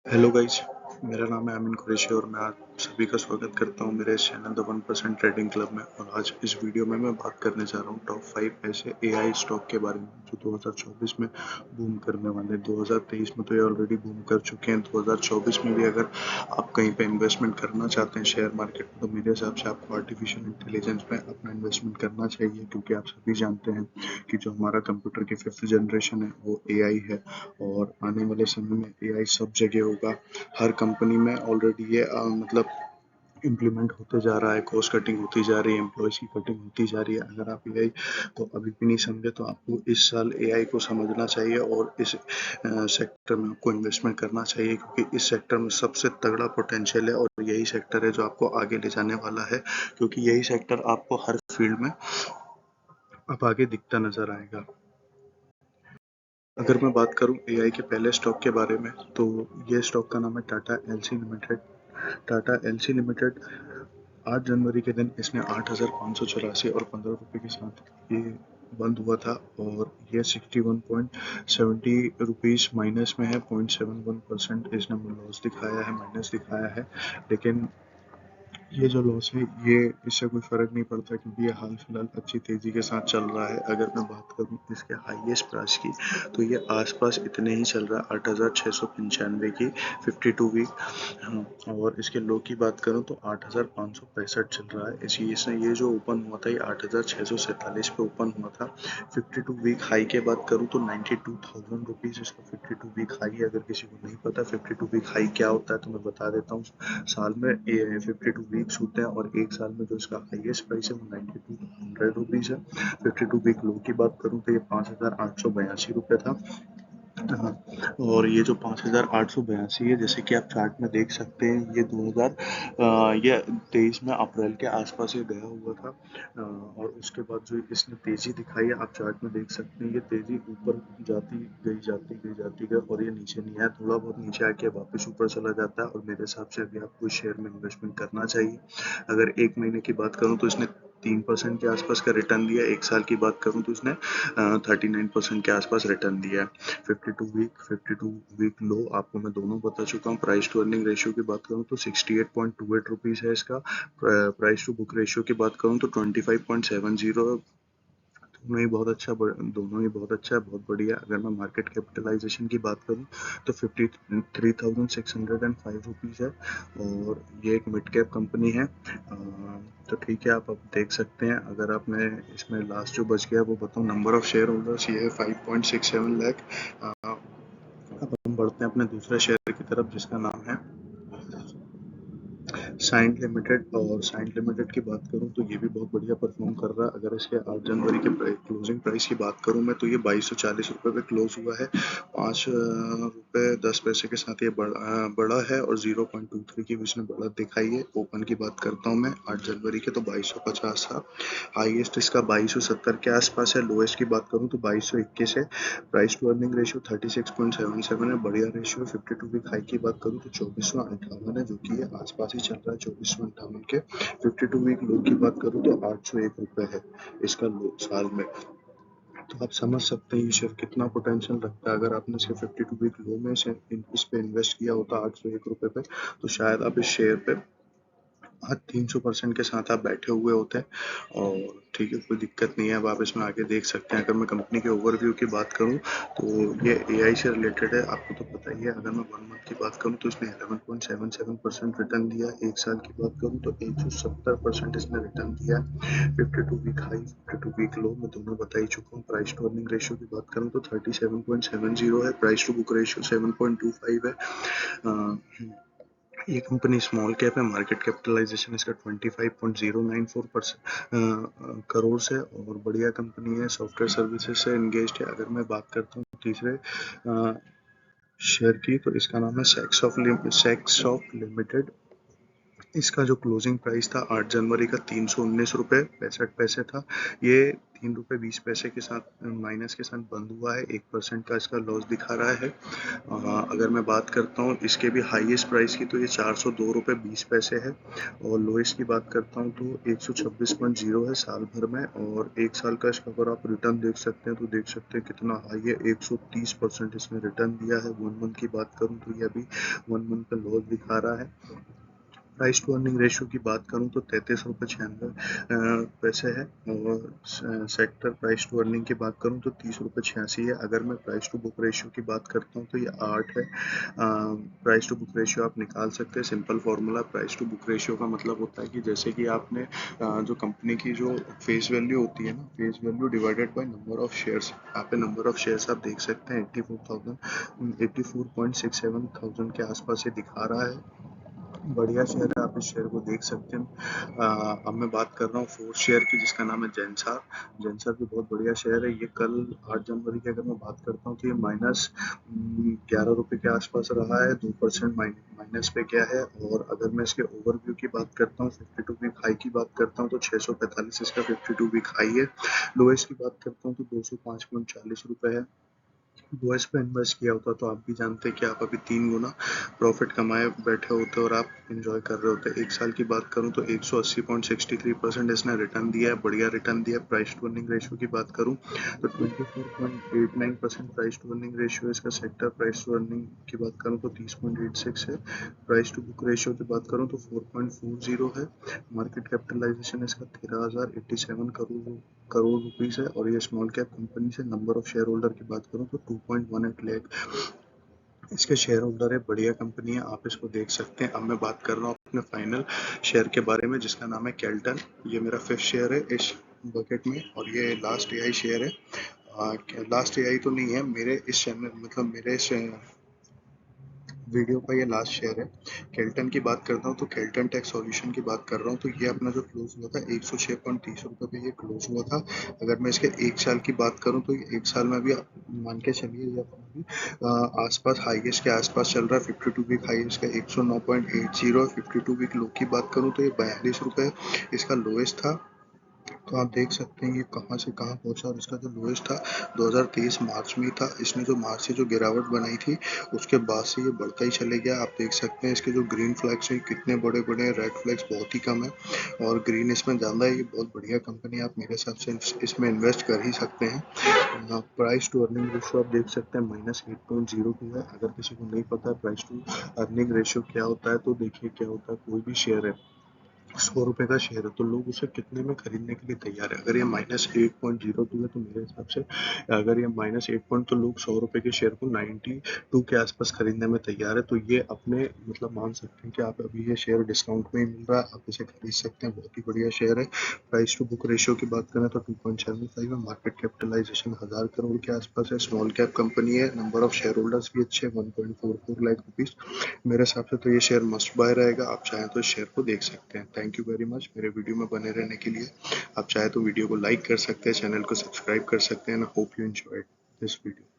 Hello guys, मेरा नाम है अमीन कुरैशी और मैं आप सभी का स्वागत करता हूं मेरे इस चैनल द 1% ट्रेडिंग क्लब में। और आज इस वीडियो में मैं बात करने जा रहा हूं टॉप 5 ऐसे एआई स्टॉक के बारे में जो 2024 में बूम करने वाले हैं। 2023 में तो ये ऑलरेडी बूम कर चुके हैं। 2024 में भी अगर आप कहीं पे इन्वेस्टमेंट करना चाहते हैं शेयर मार्केट में, तो मेरे हिसाब से आपको आर्टिफिशियल इंटेलिजेंस में अपना इन्वेस्टमेंट करना चाहिए, क्योंकि आप सभी जानते हैं कि जो हमारा कंप्यूटर की 5th जनरेशन है वो एआई है। और आने वाले समय में एआई सब जगह होगा। हर कंपनी में ऑलरेडी ये मतलब इम्प्लीमेंट होते जा रहा है। कॉस्ट कटिंग होती जा रही है, एम्प्लॉयज़ की कटिंग होती जा रही है। अगर आप एआई को अभी भी नहीं समझे तो आपको इस साल एआई को समझना चाहिए और इस सेक्टर में आपको इन्वेस्टमेंट करना चाहिए, क्योंकि इस सेक्टर में सबसे तगड़ा पोटेंशियल है और यही सेक्टर है जो आपको आगे ले जाने वाला है, क्योंकि यही सेक्टर आपको हर फील्ड में अब आगे दिखता नजर आएगा। अगर मैं बात करूं एआई के पहले स्टॉक के बारे में, तो ये स्टॉक का नाम है Tata LC limited. Tata LC limited 8 जनवरी के दिन इसने 8,584 और 15 रुपये के साथ ये बंद हुआ था। और ये 61.70 रुपीज़ माइनस में है। 0.71% इसने लॉस दिखाया है, माइनस दिखाया है। लेकिन ये जो लॉस है, ये इससे कोई फ़र्क नहीं पड़ता, क्योंकि ये हाल फिलहाल अच्छी तेज़ी के साथ चल रहा है। अगर मैं बात करूँ इसके हाईएस्ट प्राइस की, तो ये आसपास इतने ही चल रहा है, 8,695 की 52 वीक। और इसके लो की बात करूँ तो 8,565 चल रहा है। इसी इसने ये जो ओपन हुआ था, ये 8,647 पे ओपन हुआ था। 52 वीक हाई की बात करूँ तो 92,000 रुपीज़ इसका 52 वीक हाई है। अगर किसी को नहीं पता 52 वीक हाई क्या होता है, तो मैं बता देता हूँ। साल में 52 वीक्स होते हैं और एक साल में जो इसका हाईएस्ट प्राइस है वो 92 रुपीज़ है। 52 वीक लो की बात करूँ तो ये 5,882 रुपये था। हाँ, और ये जो 5,882 है, जैसे कि आप चार्ट में देख सकते हैं, ये 2023 में अप्रैल के आसपास ये गया हुआ था। और उसके बाद जो इसने तेज़ी दिखाई है, आप चार्ट में देख सकते हैं, ये तेज़ी ऊपर जाती गई और ये नीचे नहीं आया। थोड़ा बहुत नीचे आके वापस ऊपर चला जाता है और मेरे हिसाब से अभी आपको शेयर में इन्वेस्टमेंट करना चाहिए। अगर एक महीने की बात करूँ तो इसने 3% के आसपास का रिटर्न दिया। एक साल की बात करूँ तो इसने 39% के आसपास रिटर्न दिया है। 52 वीक लो आपको मैं दोनों बता चुका हूँ। प्राइस टू अर्निंग रेशियो की बात करूँ तो 68.28 रुपीज़ है इसका। प्राइस टू बुक रेशियो की बात करूँ तो 25.70 है। दोनों ही बहुत अच्छा है, बहुत बढ़िया। अगर मैं मार्केट कैपिटलाइजेशन की बात करूं तो 53,605 रुपीज़ है और ये एक मिड कैप कंपनी है। तो ठीक है, आप अब देख सकते हैं। अगर आपने इसमें लास्ट जो बच गया वो बताऊं, नंबर ऑफ शेयर होल्डर्स ये है 5.67 लाख। अब हम बढ़ते हैं अपने दूसरे शेयर की तरफ, जिसका नाम है साइंट लिमिटेड। और साइंट लिमिटेड की बात करूं तो ये भी बहुत बढ़िया परफॉर्म कर रहा है। अगर इसके 8 जनवरी के क्लोजिंग प्राइस की बात करूं मैं, तो ये 2240 रुपये पे क्लोज हुआ है। 5 रुपये 10 पैसे के साथ ये बड़ा है और 0.23 की इसने बढ़त दिखाई है। ओपन की बात करता हूं मैं 8 जनवरी के, तो 2250 था। हाईएस्ट इसका 2270 के आसपास है। लोएस्ट की बात करूं तो 2221 है। प्राइस टू अर्निंग रेशियो 36.77 है, बढ़िया रेशियो। 52 वीक हाई की बात करूँ तो 2458 है, जो कि ये आसपास ही चल रहा है 2458 के। 52 वीक लो की बात करूँ तो 801 रुपये है इसका लो साल में। तो आप समझ सकते हैं ये शेयर कितना पोटेंशियल रखता है। अगर आपने इसके 52 वीक लो में से इस पे इन्वेस्ट किया होता 801 रुपये पे, तो शायद आप इस शेयर पे हाँ 300% के साथ आप बैठे हुए होते हैं। और ठीक है, कोई दिक्कत नहीं है। अब आप इसमें आगे देख सकते हैं। अगर मैं कंपनी के ओवरव्यू की बात करूं तो ये एआई से रिलेटेड है, आपको तो पता ही है। अगर मैं 1 मंथ की बात करूं तो इसने 11.77% रिटर्न दिया। एक साल की बात करूं तो 170% इसने रिटर्न दिया। 52 वीक हाई 52 वीक लो मैं दोनों बता ही चुका हूँ। प्राइस टू अर्निंग रेशियो की बात करूँ तो 37.70 है। प्राइस टू बुक रेशियो 7.25 है। ये कंपनी स्मॉल कैप है। मार्केट कैपिटलाइजेशन इसका 25.094% करोड़ से और बढ़िया कंपनी है। सॉफ्टवेयर सर्विसेज से एंगेज्ड है। अगर मैं बात करता हूँ तीसरे शेयर की, तो इसका नाम है सेक्स ऑफ लिमिटेड। इसका जो क्लोजिंग प्राइस था 8 जनवरी का 319 रुपये 65 पैसे था। ये 3 रुपये 20 पैसे के साथ माइनस के साथ बंद हुआ है। 1% का इसका लॉस दिखा रहा है। अगर मैं बात करता हूँ इसके भी हाईएस्ट प्राइस की तो ये 402 रुपये 20 पैसे है, और लोएस्ट की बात करता हूँ तो 126.0 है साल भर में। और एक साल का इसका अगर आप रिटर्न देख सकते हैं तो देख सकते हैं कितना हाई है, 130% इसने रिटर्न दिया है। 1 मंथ की बात करूँ तो ये अभी 1 मंथ का लॉस दिखा रहा है। प्राइस टू अर्निंग रेशियो की बात करूं तो 33 रुपये 96 पैसे है, और सेक्टर प्राइस टू अर्निंग की बात करूं तो 30 रुपये 86 है। अगर मैं प्राइस टू बुक रेशियो की बात करता हूं तो ये 8 है। प्राइस टू बुक रेशियो आप निकाल सकते हैं, simple formula. Price to book ratio का मतलब होता है कि जैसे कि आपने जो कंपनी की जो फेस वैल्यू होती है ना, face value divided by number of shares. यहाँ पे नंबर ऑफ शेयर्स आप देख सकते हैं 84.67 थाउजेंड के आसपास ये दिखा रहा है। बढ़िया शेयर है, आप इस शेयर को देख सकते हैं। अब मैं बात कर रहा हूँ फोर्थ शेयर की, जिसका नाम है जेंसार। जेंसार भी बहुत बढ़िया शेयर है। ये कल 8 जनवरी की अगर मैं बात करता हूँ तो ये माइनस 11 रुपये के आसपास रहा है, 2% माइनस पे गया है। और अगर मैं इसके ओवरव्यू की बात करता हूँ, 52 वीक हाई की बात करता हूँ तो 645 इसका 52 वीक हाई है। लोएस्ट की बात करता हूँ तो 205.40 रुपये है। यूएस पे इन्वेस्ट किया होता तो आप भी जानते हैं कि आप अभी 3 गुना प्रॉफिट कमाए बैठे होते और आप इंजॉय कर रहे होते। एक साल की बात करूं तो 180.63% इसने रिटर्न दिया है, बढ़िया रिटर्न दिया है। प्राइस टू अर्निंग रेशियो की बात करूं तो 24.89% प्राइस टू अर्निंग रेशियो इसका। सेक्टर प्राइस टू अर्निंग की बात करूं तो 30.86 है। प्राइस टू बुक रेशियो की बात करूं तो 4.40 है। मार्केट कैपिटलाइजेशन इसका 13,087 करोड़ रुपीस है, और ये स्मॉल कैप कंपनी से। नंबर ऑफ शेयर होल्डर की बात करूं तो 2.18 लाख इसके शेयर होल्डर है। बढ़िया कंपनी है, आप इसको देख सकते हैं। अब मैं बात कर रहा हूँ अपने फाइनल शेयर के बारे में, जिसका नाम है केल्टन। ये मेरा 5th शेयर है इस बकेट में, और ये लास्ट एआई शेयर है। लास्ट एआई तो नहीं है, मेरे इस चैनल मतलब मेरे इस वीडियो का ये लास्ट शेयर है। केल्टन की बात करता हूँ तो केल्टन टेक सॉल्यूशन की बात कर रहा हूँ तो ये अपना जो क्लोज हुआ था 106.30 रुपये पे ये क्लोज हुआ था। अगर मैं इसके एक साल की बात करूँ तो ये एक साल में भी मान के चलिए ये अपना भी आसपास हाईएस्ट के आसपास चल रहा है। 52 वीक हाईएस्ट का 109.80। 52 वीक लो की बात करूँ तो ये 42 रुपये इसका लोएस्ट था। तो आप देख सकते हैं ये कहाँ से कहाँ पहुंचा, और इसका जो लोएस्ट था 2023 मार्च में ही था। इसने जो मार्च से जो गिरावट बनाई थी उसके बाद से ये बढ़ता ही चले गया। आप देख सकते हैं इसके जो ग्रीन फ्लैग्स हैं कितने बड़े बड़े हैं, रेड फ्लैग्स बहुत ही कम है, और ग्रीन इसमें ज़्यादा है। ये बहुत बढ़िया कंपनी है, आप मेरे हिसाब से इसमें इन्वेस्ट कर ही सकते हैं। प्राइस टू अर्निंग रेशियो आप देख सकते हैं -8.02 है। अगर किसी को नहीं पता है प्राइस टू अर्निंग रेशियो क्या होता है तो देखिए क्या होता है। कोई भी शेयर है, 100 रुपये का शेयर है तो लोग उसे कितने में खरीदने के लिए तैयार है। अगर ये -8.02 है तो मेरे हिसाब से, अगर ये -8 तो लोग 100 रुपये के शेयर को 92 के आसपास खरीदने में तैयार है। तो ये अपने मतलब मान सकते हैं कि आप अभी ये शेयर डिस्काउंट में ही मिल रहा है, आप इसे खरीद सकते हैं। बहुत ही बढ़िया शेयर है। प्राइस टू बुक रेशियो की बात करें तो 2.75 है। मार्केट कैपिटलाइजेशन 1000 करोड़ के आसपास है। स्मॉल कैप कंपनी है। नंबर ऑफ शेयर होल्डर्स भी अच्छे, 1.44 लाख रुपीज। मेरे हिसाब से तो ये शेयर मस्ट बाय रहेगा। आप चाहें तो इस शेयर को देख सकते हैं। थैंक यू वेरी मच मेरे वीडियो में बने रहने के लिए। आप चाहे तो वीडियो को लाइक कर सकते हैं, चैनल को सब्सक्राइब कर सकते हैं। Hope you enjoyed this video.